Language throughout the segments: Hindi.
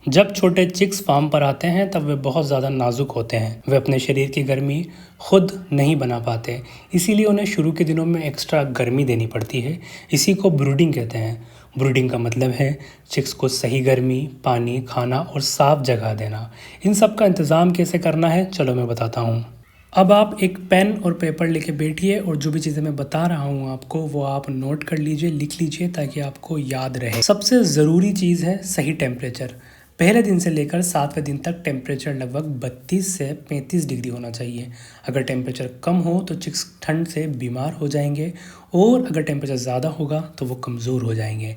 जब छोटे चिक्स फार्म पर आते हैं तब वे बहुत ज़्यादा नाजुक होते हैं। वे अपने शरीर की गर्मी खुद नहीं बना पाते, इसीलिए उन्हें शुरू के दिनों में एक्स्ट्रा गर्मी देनी पड़ती है। इसी को ब्रूडिंग कहते हैं। ब्रूडिंग का मतलब है चिक्स को सही गर्मी, पानी, खाना और साफ जगह देना। इन सब का इंतज़ाम कैसे करना है, चलो मैं बताता हूँ। अब आप एक पेन और पेपर लेके बैठिए और जो भी चीज़ें मैं बता रहा हूँ आपको वो आप नोट कर लीजिए, लिख लीजिए ताकि आपको याद रहे। सबसे ज़रूरी चीज़ है सही टेम्परेचर। पहले दिन से लेकर 7वें दिन तक टेम्परेचर लगभग 32 से 35 डिग्री होना चाहिए। अगर टेम्परेचर कम हो तो चिक्स ठंड से बीमार हो जाएंगे और अगर टेम्परेचर ज़्यादा होगा तो वो कमज़ोर हो जाएंगे।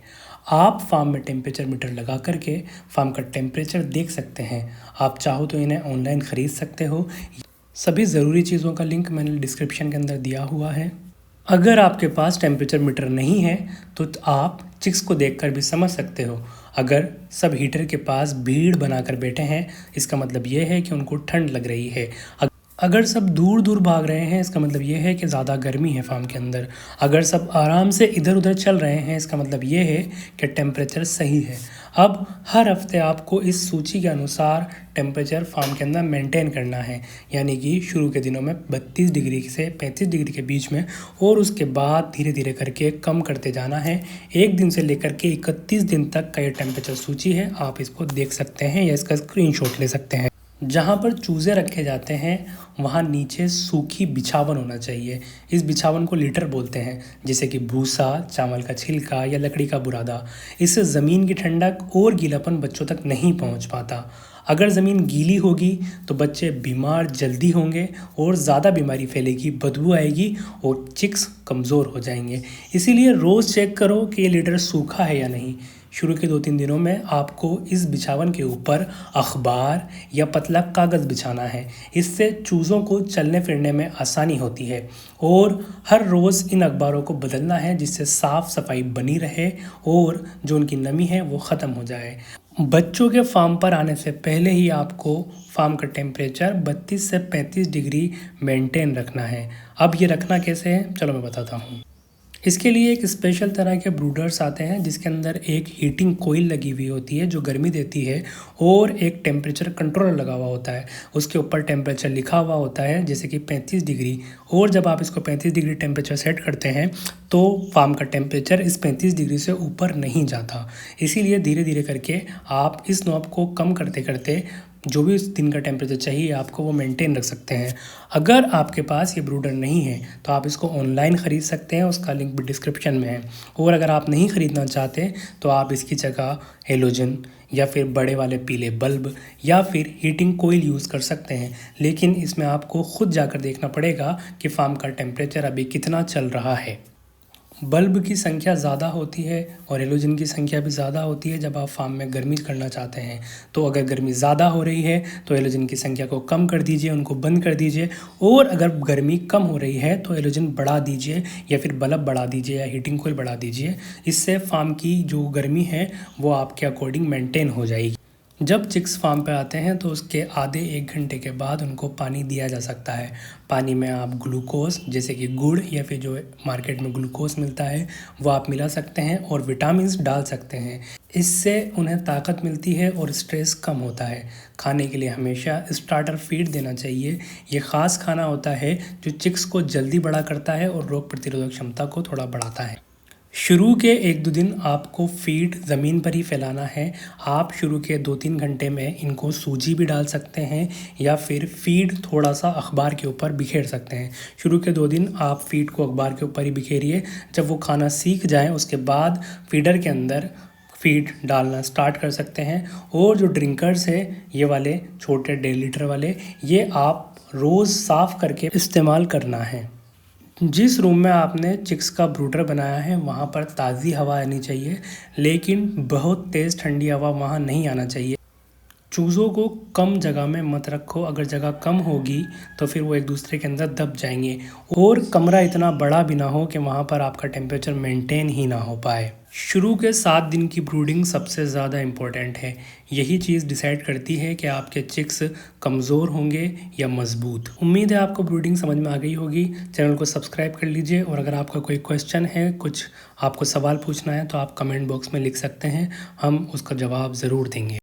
आप फार्म में टेम्परेचर मीटर लगा करके फार्म का टेम्परेचर देख सकते हैं। आप चाहो तो इन्हें ऑनलाइन ख़रीद सकते हो। सभी ज़रूरी चीज़ों का लिंक मैंने डिस्क्रिप्शन के अंदर दिया हुआ है। अगर आपके पास टेम्परेचर मीटर नहीं है तो आप चिक्स को देखकर भी समझ सकते हो। अगर सब हीटर के पास भीड़ बनाकर बैठे हैं, इसका मतलब ये है कि उनको ठंड लग रही है। अगर सब दूर दूर भाग रहे हैं, इसका मतलब ये है कि ज़्यादा गर्मी है फार्म के अंदर। अगर सब आराम से इधर उधर चल रहे हैं, इसका मतलब ये है कि टेम्परेचर सही है। अब हर हफ्ते आपको इस सूची के अनुसार टेम्परेचर फार्म के अंदर मेंटेन करना है, यानी कि शुरू के दिनों में 32 डिग्री से 35 डिग्री के बीच में और उसके बाद धीरे धीरे करके कम करते जाना है। एक दिन से लेकर के 31 दिन तक का ये टेम्परेचर सूची है, आप इसको देख सकते हैं या इसका स्क्रीनशॉट ले सकते हैं। जहाँ पर चूज़े रखे जाते हैं वहाँ नीचे सूखी बिछावन होना चाहिए। इस बिछावन को लिटर बोलते हैं, जैसे कि भूसा, चावल का छिलका या लकड़ी का बुरादा। इससे ज़मीन की ठंडक और गीलापन बच्चों तक नहीं पहुँच पाता। अगर ज़मीन गीली होगी तो बच्चे बीमार जल्दी होंगे और ज़्यादा बीमारी फैलेगी, बदबू आएगी और चिक्स कमज़ोर हो जाएंगे। इसीलिए रोज़ चेक करो कि ये लिटर सूखा है या नहीं। शुरू के 2-3 दिनों में आपको इस बिछावन के ऊपर अखबार या पतला कागज़ बिछाना है। इससे चूज़ों को चलने फिरने में आसानी होती है और हर रोज़ इन अखबारों को बदलना है, जिससे साफ़ सफाई बनी रहे और जो उनकी नमी है वो ख़त्म हो जाए। बच्चों के फार्म पर आने से पहले ही आपको फार्म का टेम्परेचर 32 से 35 डिग्री मेंटेन रखना है। अब ये रखना कैसे है, चलो मैं बताता हूँ। इसके लिए एक स्पेशल तरह के ब्रूडर्स आते हैं जिसके अंदर एक हीटिंग कोयल लगी हुई होती है जो गर्मी देती है और एक टेम्परेचर कंट्रोलर लगा हुआ होता है। उसके ऊपर टेम्परेचर लिखा हुआ होता है जैसे कि 35 डिग्री, और जब आप इसको 35 डिग्री टेम्परेचर सेट करते हैं तो फार्म का टेम्परेचर इस 35 डिग्री से ऊपर नहीं जाता। इसीलिए धीरे धीरे करके आप इस नॉब को कम करते करते जो भी दिन का टेम्परेचर चाहिए आपको वो मेंटेन रख सकते हैं। अगर आपके पास ये ब्रूडर नहीं है तो आप इसको ऑनलाइन ख़रीद सकते हैं, उसका लिंक भी डिस्क्रिप्शन में है। और अगर आप नहीं ख़रीदना चाहते तो आप इसकी जगह हेलोजन या फिर बड़े वाले पीले बल्ब या फिर हीटिंग कोयल यूज़ कर सकते हैं, लेकिन इसमें आपको ख़ुद जाकर देखना पड़ेगा कि फार्म का टेम्परेचर अभी कितना चल रहा है। बल्ब की संख्या ज़्यादा होती है और हेलोजन की संख्या भी ज़्यादा होती है जब आप फार्म में गर्मी करना चाहते हैं। तो अगर गर्मी ज़्यादा हो रही है तो हेलोजन की संख्या को कम कर दीजिए, उनको बंद कर दीजिए, और अगर गर्मी कम हो रही है तो हेलोजन बढ़ा दीजिए या फिर बल्ब बढ़ा दीजिए या हीटिंग कोयल बढ़ा दीजिए। इससे फार्म की जो गर्मी है वो आपके अकॉर्डिंग मेंटेन हो जाएगी। जब चिक्स फार्म पे आते हैं तो उसके आधे 1 घंटे के बाद उनको पानी दिया जा सकता है। पानी में आप ग्लूकोज जैसे कि गुड़ या फिर जो मार्केट में ग्लूकोज मिलता है वो आप मिला सकते हैं और विटामिन्स डाल सकते हैं। इससे उन्हें ताकत मिलती है और स्ट्रेस कम होता है। खाने के लिए हमेशा स्टार्टर फीड देना चाहिए। ये ख़ास खाना होता है जो चिक्स को जल्दी बड़ा करता है और रोग प्रतिरोधक क्षमता को थोड़ा बढ़ाता है। शुरू के 1-2 दिन आपको फीड ज़मीन पर ही फैलाना है। आप शुरू के 2-3 घंटे में इनको सूजी भी डाल सकते हैं या फिर फीड थोड़ा सा अखबार के ऊपर बिखेर सकते हैं। शुरू के 2 दिन आप फीड को अखबार के ऊपर ही बिखेरिए। जब वो खाना सीख जाए उसके बाद फीडर के अंदर फीड डालना स्टार्ट कर सकते हैं। और जो ड्रिंकर्स है ये वाले छोटे 1.5 लीटर वाले, ये आप रोज़ साफ़ करके इस्तेमाल करना है। जिस रूम में आपने चिक्स का ब्रूडर बनाया है वहाँ पर ताज़ी हवा आनी चाहिए, लेकिन बहुत तेज़ ठंडी हवा वहाँ नहीं आना चाहिए। चूज़ों को कम जगह में मत रखो, अगर जगह कम होगी तो फिर वो एक दूसरे के अंदर दब जाएंगे। और कमरा इतना बड़ा भी ना हो कि वहाँ पर आपका टेम्परेचर मेंटेन ही ना हो पाए। शुरू के 7 दिन की ब्रूडिंग सबसे ज़्यादा इम्पोर्टेंट है। यही चीज़ डिसाइड करती है कि आपके चिक्स कमज़ोर होंगे या मज़बूत। उम्मीद है आपको ब्रूडिंग समझ में आ गई होगी। चैनल को सब्सक्राइब कर लीजिए और अगर आपका कोई क्वेश्चन है, कुछ आपको सवाल पूछना है तो आप कमेंट बॉक्स में लिख सकते हैं, हम उसका जवाब ज़रूर देंगे।